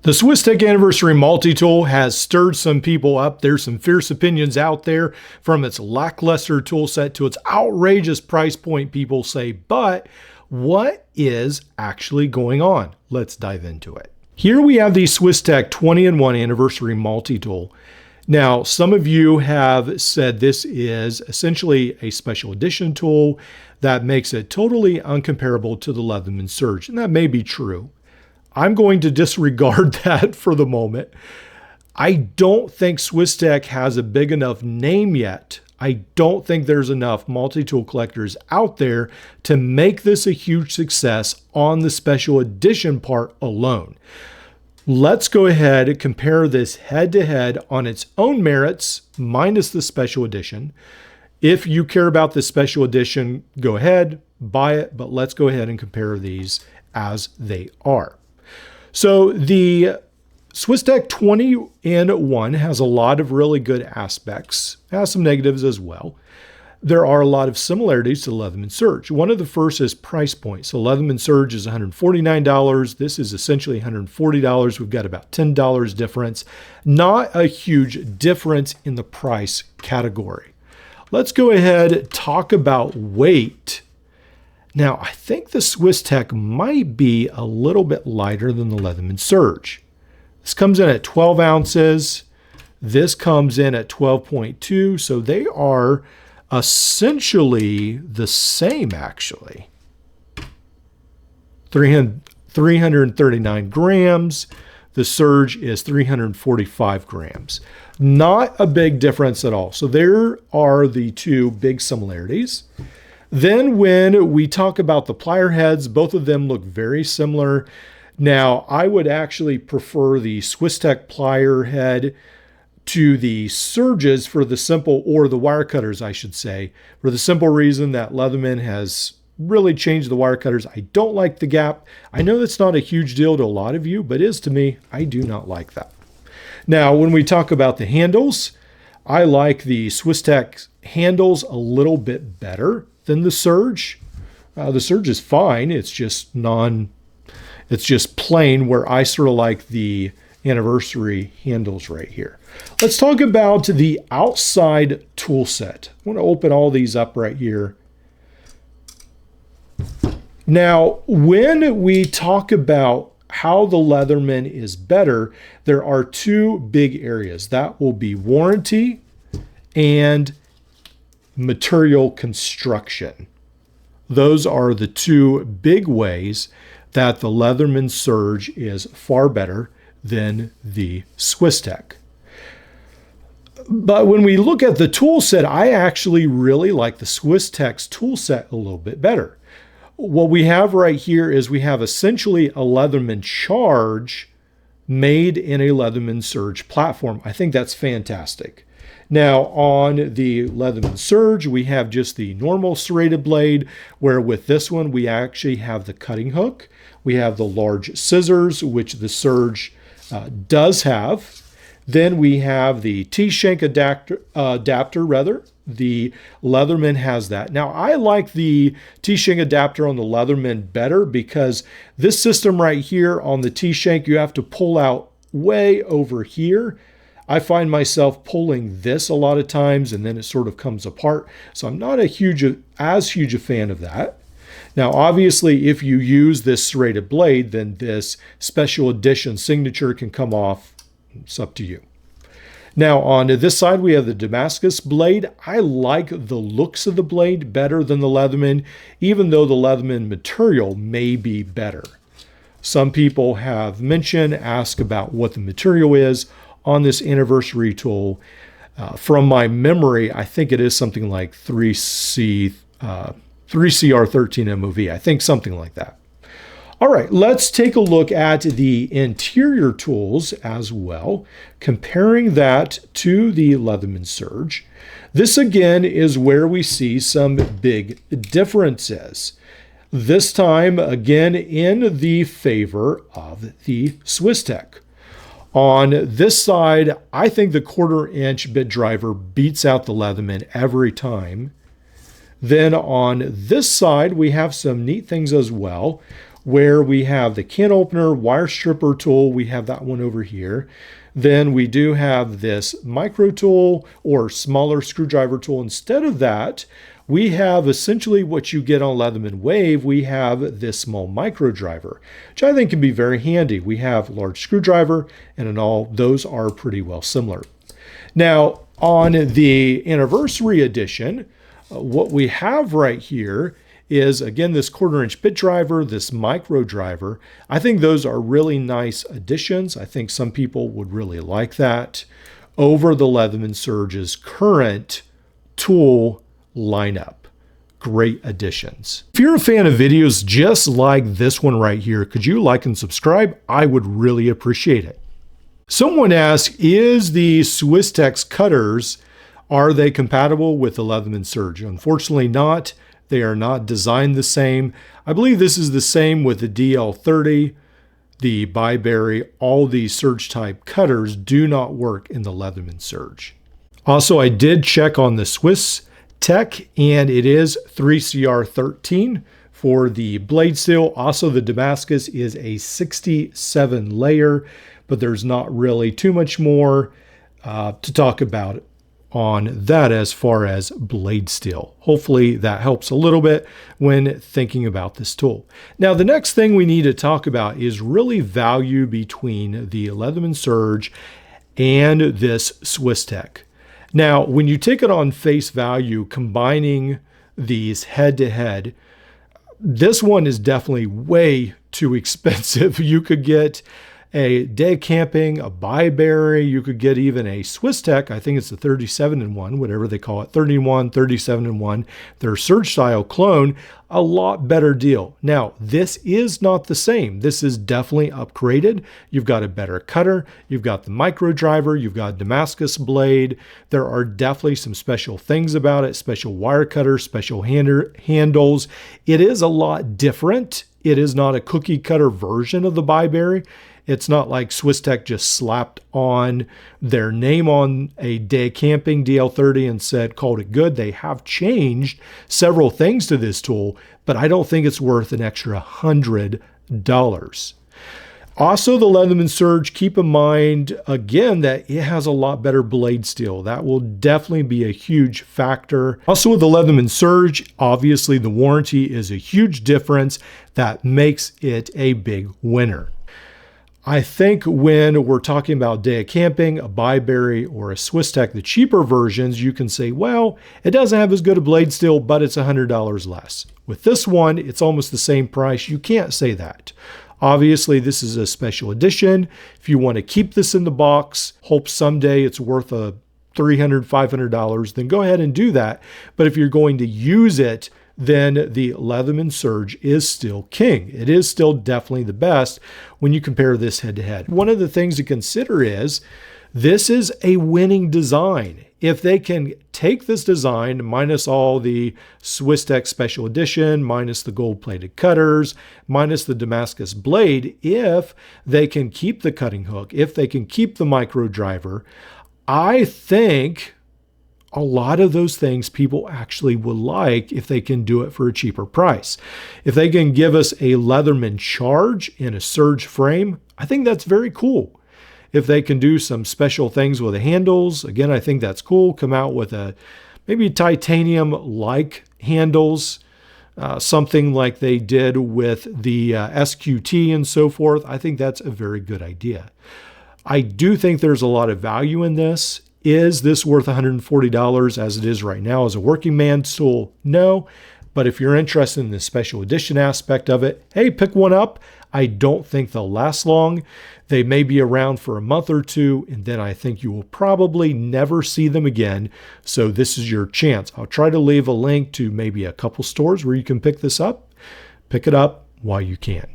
The SwissTech Anniversary Multi-Tool has stirred some people up. There's some fierce opinions out there, from its lackluster tool set to its outrageous price point, people say. But what is actually going on? Let's dive into it. Here we have the SwissTech 20-in-1 Anniversary Multi-Tool. Now, some of you have said this is essentially a special edition tool that makes it totally uncomparable to the Leatherman Surge, and that may be true. I'm going to disregard that for the moment. I don't think SwissTech has a big enough name yet. I don't think there's enough multi-tool collectors out there to make this a huge success on the special edition part alone. Let's go ahead and compare this head-to-head on its own merits, minus the special edition. If you care about the special edition, go ahead, buy it, but let's go ahead and compare these as they are. So the SwissTech 20-in-1 has a lot of really good aspects, has some negatives as well. There are a lot of similarities to the Leatherman Surge. One of the first is price point. So Leatherman Surge is $149. This is essentially $140. We've got about $10 difference. Not a huge difference in the price category. Let's go ahead and talk about weight. Now, I think the SwissTech might be a little bit lighter than the Leatherman Surge. This comes in at 12 ounces. This comes in at 12.2. So they are essentially the same, actually. 339 grams. The Surge is 345 grams. Not a big difference at all. So there are the two big similarities. Then when we talk about the plier heads, both of them look very similar. Now, I would actually prefer the SwissTech plier head to the Surges for the simple, or the wire cutters, I should say, for the simple reason that Leatherman has really changed the wire cutters. I don't like the gap. I know that's not a huge deal to a lot of you, but is to me. I do not like that. Now, when we talk about the handles, I like the SwissTech handles a little bit better than the Surge. The Surge is fine. It's just plain, where I sort of like the Anniversary handles right here. Let's talk about the outside tool set. I want to open all these up right here. Now, when we talk about how the Leatherman is better, there are two big areas. That will be warranty and material construction. Those are the two big ways that the Leatherman Surge is far better than the SwissTech. But when we look at the tool set, I actually really like the SwissTech's tool set a little bit better. What we have right here is we have essentially a Leatherman Charge made in a Leatherman Surge platform. I think that's fantastic. Now, on the Leatherman Surge, we have just the normal serrated blade, where with this one, we actually have the cutting hook. We have the large scissors, which the Surge does have. Then we have the T-shank adapter. The Leatherman has that. Now, I like the T-shank adapter on the Leatherman better, because this system right here on the T-shank, you have to pull out way over here. I find myself pulling this a lot of times, and then it sort of comes apart. So I'm not as huge a fan of that. Now, obviously, if you use this serrated blade, then this special edition signature can come off. It's up to you. Now, on this side, we have the Damascus blade. I like the looks of the blade better than the Leatherman, even though the Leatherman material may be better. Some people have asked about what the material is on this Anniversary tool. From my memory, I think it is something like 3CR13 MOV. I think something like that. All right, let's take a look at the interior tools as well, comparing that to the Leatherman Surge. This again is where we see some big differences. This time, again, in the favor of the SwissTech. On this side, I think the 1/4-inch bit driver beats out the Leatherman every time. Then on this side, we have some neat things as well. where we have the can opener, wire stripper tool. We have that one over here. Then we do have this micro tool or smaller screwdriver tool. Instead of that, we have essentially what you get on Leatherman Wave. We have this small micro driver, which I think can be very handy. We have large screwdriver, and in all, those are pretty well similar. Now, on the anniversary edition, what we have right here is, again, this 1/4-inch bit driver, this micro driver. I think those are really nice additions. I think some people would really like that over the Leatherman Surge's current tool lineup. Great additions. If you're a fan of videos just like this one right here, could you like and subscribe? I would really appreciate it. Someone asked, is the SwissTech cutters, are they compatible with the Leatherman Surge? Unfortunately not. They are not designed the same. I believe this is the same with the DL30, the Byberry. All these Surge type cutters do not work in the Leatherman Surge. Also, I did check on the SwissTech, and it is 3CR13 for the blade steel. Also, the Damascus is a 67 layer, but there's not really too much more to talk about on that as far as blade steel. Hopefully that helps a little bit when thinking about this tool. Now, the next thing we need to talk about is really value between the Leatherman Surge and this SwissTech. Now, when you take it on face value, combining these head to head, this one is definitely way too expensive. You could get a day camping, a Byberry, you could get even a SwissTech. I think it's a 37-in-1, whatever they call it, 30-in-1, 37-in-1, their Surge style clone, a lot better deal. Now, this is not the same. This is definitely upgraded. You've got a better cutter, you've got the micro driver, you've got a Damascus blade. There are definitely some special things about it, special wire cutters, special handles. It is a lot different. It is not a cookie cutter version of the Byberry. It's not like SwissTech just slapped on their name on a day camping DL30 and said, called it good. They have changed several things to this tool, but I don't think it's worth an extra $100. Also, the Leatherman Surge, keep in mind, again, that it has a lot better blade steel. That will definitely be a huge factor. Also, with the Leatherman Surge, obviously the warranty is a huge difference that makes it a big winner. I think when we're talking about day of camping, a Byberry or a SwissTech, the cheaper versions, you can say, well, it doesn't have as good a blade steel, but it's $100 less. With this one, it's almost the same price. You can't say that. Obviously, this is a special edition. If you want to keep this in the box, hope someday it's worth a $300, $500, then go ahead and do that. But if you're going to use it, then the Leatherman Surge is still king. It is still definitely the best when you compare this head to head. One of the things to consider is this is a winning design. If they can take this design, minus all the SwissTech Special Edition, minus the gold-plated cutters, minus the Damascus blade, if they can keep the cutting hook, if they can keep the micro driver, I think a lot of those things people actually would like if they can do it for a cheaper price. If they can give us a Leatherman Charge in a Surge frame, I think that's very cool. If they can do some special things with the handles, again, I think that's cool. Come out with a maybe titanium-like handles, something like they did with the SQT and so forth. I think that's a very good idea. I do think there's a lot of value in this. Is this worth $140 as it is right now as a working man's tool? No. But if you're interested in the special edition aspect of it, hey, pick one up. I don't think they'll last long. They may be around for a month or two, and then I think you will probably never see them again. So this is your chance. I'll try to leave a link to maybe a couple stores where you can pick this up. Pick it up while you can.